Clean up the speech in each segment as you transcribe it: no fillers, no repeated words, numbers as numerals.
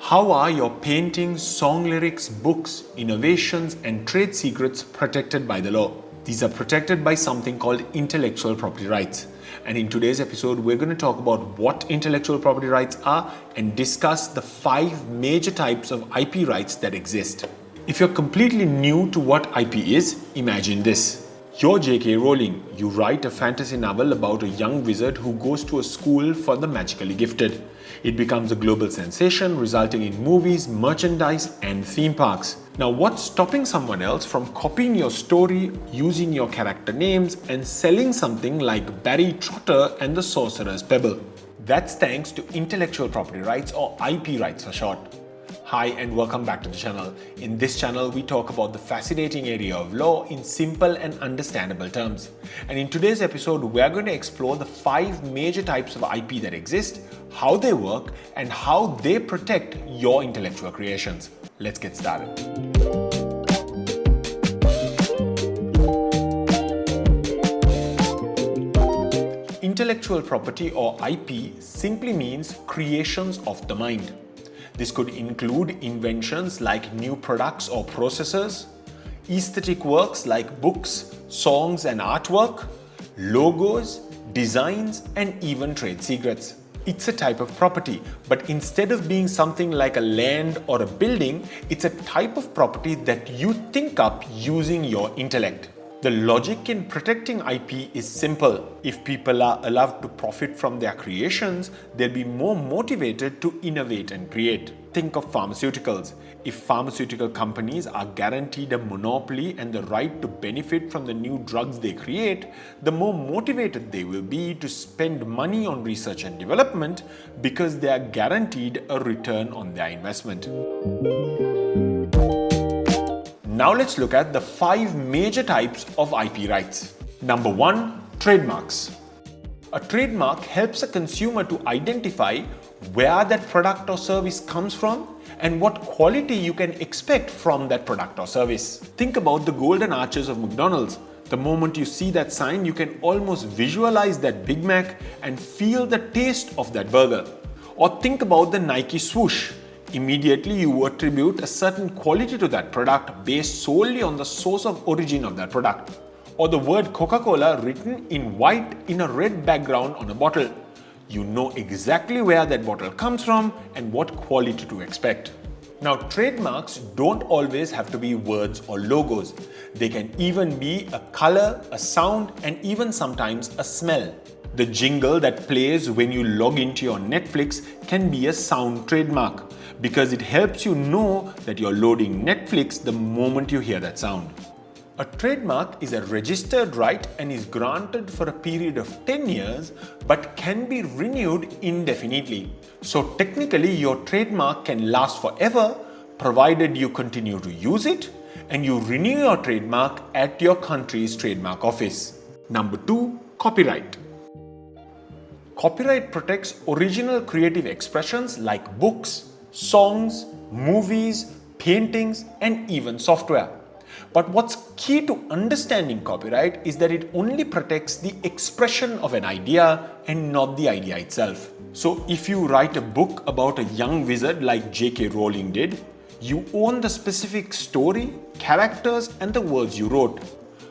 How are your paintings, song lyrics, books, innovations, and trade secrets protected by the law? These are protected by something called intellectual property rights. And in today's episode, we're going to talk about what intellectual property rights are and discuss the 5 major types of IP rights that exist. If you're completely new to what IP is, imagine this. You're J.K. Rowling. You write a fantasy novel about a young wizard who goes to a school for the magically gifted. It becomes a global sensation, resulting in movies, merchandise, and theme parks. Now, what's stopping someone else from copying your story, using your character names, and selling something like Barry Trotter and the Sorcerer's Pebble? That's thanks to intellectual property rights, or IP rights for short. Hi and welcome back to the channel. In this channel, we talk about the fascinating area of law in simple and understandable terms. And in today's episode, we're going to explore the 5 major types of IP that exist, how they work, and how they protect your intellectual creations. Let's get started. Intellectual property or IP simply means creations of the mind. This could include inventions like new products or processes, aesthetic works like books, songs and artwork, logos, designs, and even trade secrets. It's a type of property, but instead of being something like a land or a building, it's a type of property that you think up using your intellect. The logic in protecting IP is simple. If people are allowed to profit from their creations, they'll be more motivated to innovate and create. Think of pharmaceuticals. If pharmaceutical companies are guaranteed a monopoly and the right to benefit from the new drugs they create, the more motivated they will be to spend money on research and development because they are guaranteed a return on their investment. Now let's look at the 5 major types of IP rights. Number 1, trademarks. A trademark helps a consumer to identify where that product or service comes from and what quality you can expect from that product or service. Think about the golden arches of McDonald's. The moment you see that sign, you can almost visualize that Big Mac and feel the taste of that burger. Or think about the Nike swoosh. Immediately you attribute a certain quality to that product based solely on the source of origin of that product. Or the word Coca-Cola written in white in a red background on a bottle. You know exactly where that bottle comes from and what quality to expect. Now, trademarks don't always have to be words or logos. They can even be a color, a sound, and even sometimes a smell. The jingle that plays when you log into your Netflix can be a sound trademark because it helps you know that you're loading Netflix the moment you hear that sound. A trademark is a registered right and is granted for a period of 10 years but can be renewed indefinitely. So technically your trademark can last forever provided you continue to use it and you renew your trademark at your country's trademark office. Number 2, copyright. Copyright protects original creative expressions like books, songs, movies, paintings, and even software. But what's key to understanding copyright is that it only protects the expression of an idea and not the idea itself. So if you write a book about a young wizard like J.K. Rowling did, you own the specific story, characters, and the words you wrote,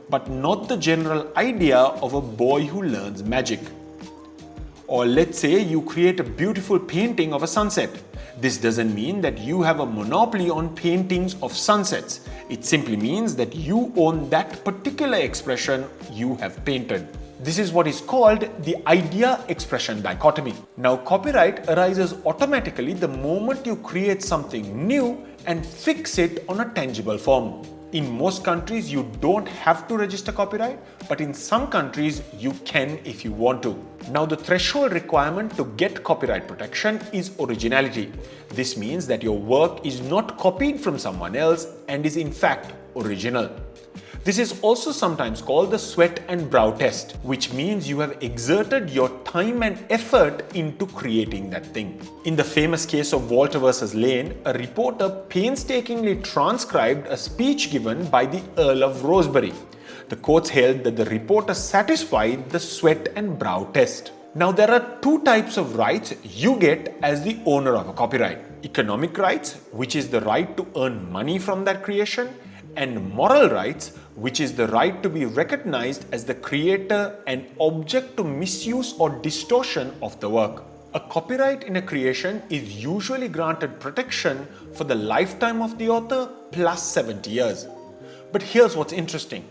but not the general idea of a boy who learns magic. Or let's say you create a beautiful painting of a sunset. This doesn't mean that you have a monopoly on paintings of sunsets. It simply means that you own that particular expression you have painted. This is what is called the idea-expression dichotomy. Now, copyright arises automatically the moment you create something new and fix it on a tangible form. In most countries, you don't have to register copyright, but in some countries, you can if you want to. Now, the threshold requirement to get copyright protection is originality. This means that your work is not copied from someone else and is in fact original. This is also sometimes called the sweat and brow test, which means you have exerted your time and effort into creating that thing. In the famous case of Walter versus Lane, a reporter painstakingly transcribed a speech given by the Earl of Rosebery. The courts held that the reporter satisfied the sweat and brow test. Now, there are two types of rights you get as the owner of a copyright. Economic rights, which is the right to earn money from that creation, and moral rights, which is the right to be recognized as the creator and object to misuse or distortion of the work. A copyright in a creation is usually granted protection for the lifetime of the author plus 70 years. But here's what's interesting.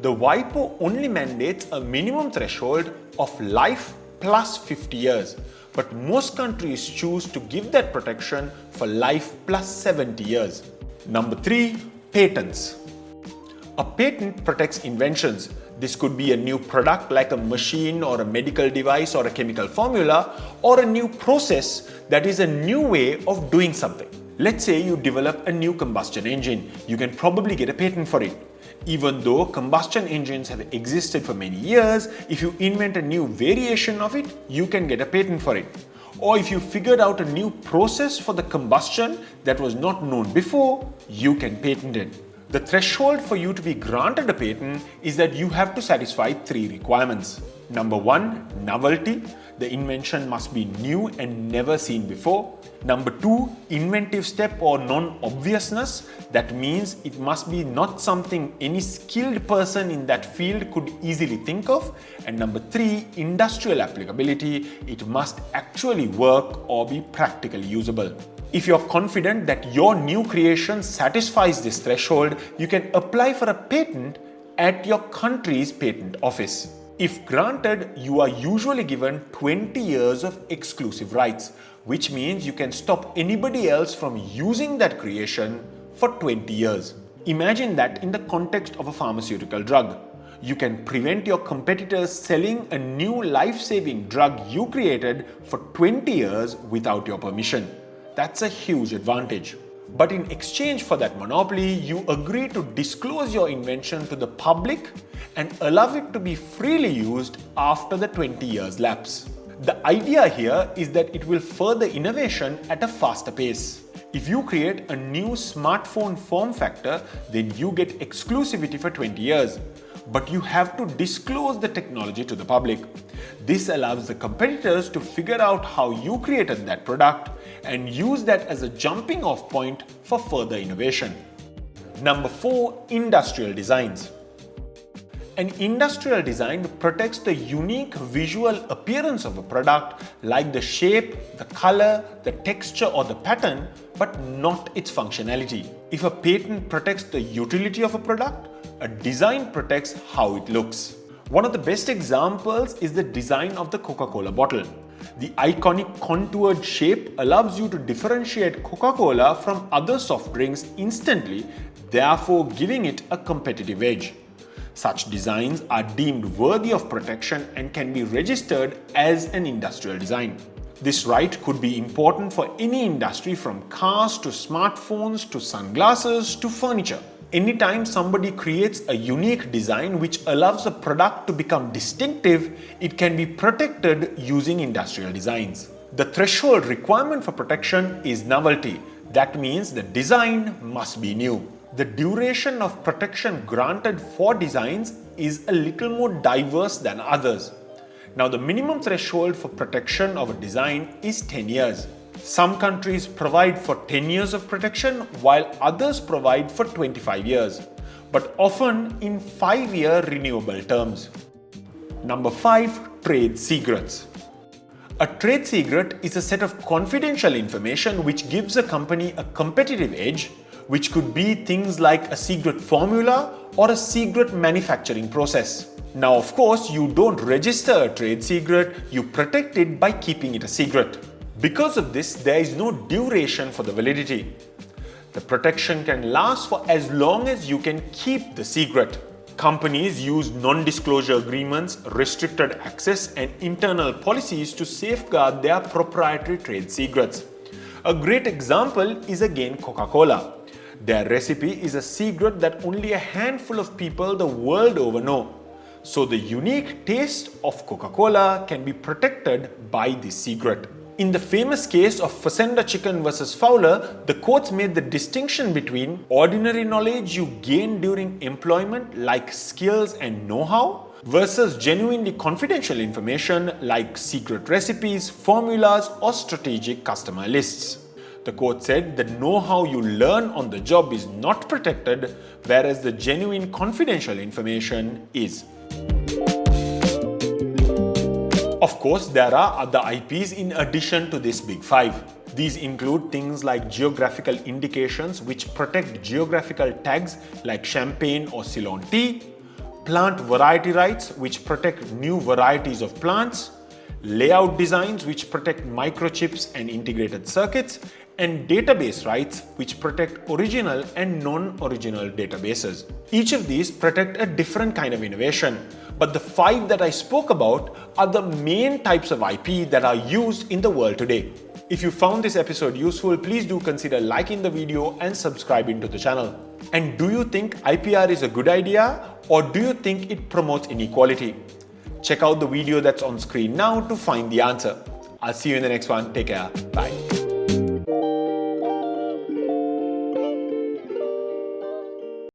The WIPO only mandates a minimum threshold of life plus 50 years, but most countries choose to give that protection for life plus 70 years. Number 3, patents. A patent protects inventions. This could be a new product like a machine or a medical device or a chemical formula, or a new process that is a new way of doing something. Let's say you develop a new combustion engine. You can probably get a patent for it. Even though combustion engines have existed for many years, if you invent a new variation of it, you can get a patent for it. Or if you figured out a new process for the combustion that was not known before, you can patent it. The threshold for you to be granted a patent is that you have to satisfy 3 requirements. Number 1, novelty. The invention must be new and never seen before. Number 2, inventive step or non-obviousness. That means it must be not something any skilled person in that field could easily think of. And number 3, industrial applicability. It must actually work or be practically usable. If you're confident that your new creation satisfies this threshold, you can apply for a patent at your country's patent office. If granted, you are usually given 20 years of exclusive rights, which means you can stop anybody else from using that creation for 20 years. Imagine that in the context of a pharmaceutical drug. You can prevent your competitors selling a new life-saving drug you created for 20 years without your permission. That's a huge advantage. But in exchange for that monopoly, you agree to disclose your invention to the public and allow it to be freely used after the 20 years lapse. The idea here is that it will further innovation at a faster pace. If you create a new smartphone form factor, then you get exclusivity for 20 years. But you have to disclose the technology to the public. This allows the competitors to figure out how you created that product and use that as a jumping off point for further innovation. Number 4, industrial designs. An industrial design protects the unique visual appearance of a product, like the shape, the color, the texture or the pattern, but not its functionality. If a patent protects the utility of a product, a design protects how it looks. One of the best examples is the design of the Coca-Cola bottle. The iconic contoured shape allows you to differentiate Coca-Cola from other soft drinks instantly, therefore giving it a competitive edge. Such designs are deemed worthy of protection and can be registered as an industrial design. This right could be important for any industry, from cars to smartphones to sunglasses to furniture. Anytime somebody creates a unique design which allows a product to become distinctive, it can be protected using industrial designs. The threshold requirement for protection is novelty. That means the design must be new. The duration of protection granted for designs is a little more diverse than others. Now, the minimum threshold for protection of a design is 10 years. Some countries provide for 10 years of protection, while others provide for 25 years, but often in 5-year renewable terms. Number 5, trade secrets. A trade secret is a set of confidential information which gives a company a competitive edge, which could be things like a secret formula or a secret manufacturing process. Now, of course, you don't register a trade secret, you protect it by keeping it a secret. Because of this, there is no duration for the validity. The protection can last for as long as you can keep the secret. Companies use non-disclosure agreements, restricted access, and internal policies to safeguard their proprietary trade secrets. A great example is again Coca-Cola. Their recipe is a secret that only a handful of people the world over know. So the unique taste of Coca-Cola can be protected by this secret. In the famous case of Fazenda Chicken versus Fowler, the courts made the distinction between ordinary knowledge you gain during employment, like skills and know-how, versus genuinely confidential information like secret recipes, formulas, or strategic customer lists. The quote said, "The know-how you learn on the job is not protected, whereas the genuine confidential information is." Of course, there are other IPs in addition to this big five. These include things like geographical indications, which protect geographical tags like champagne or Ceylon tea, plant variety rights, which protect new varieties of plants, layout designs, which protect microchips and integrated circuits, and database rights, which protect original and non-original databases. Each of these protect a different kind of innovation, but the five that I spoke about are the main types of IP that are used in the world today. If you found this episode useful, please do consider liking the video and subscribing to the channel. And do you think IPR is a good idea, or do you think it promotes inequality? Check out the video that's on screen now to find the answer. I'll see you in the next one. Take care. Bye.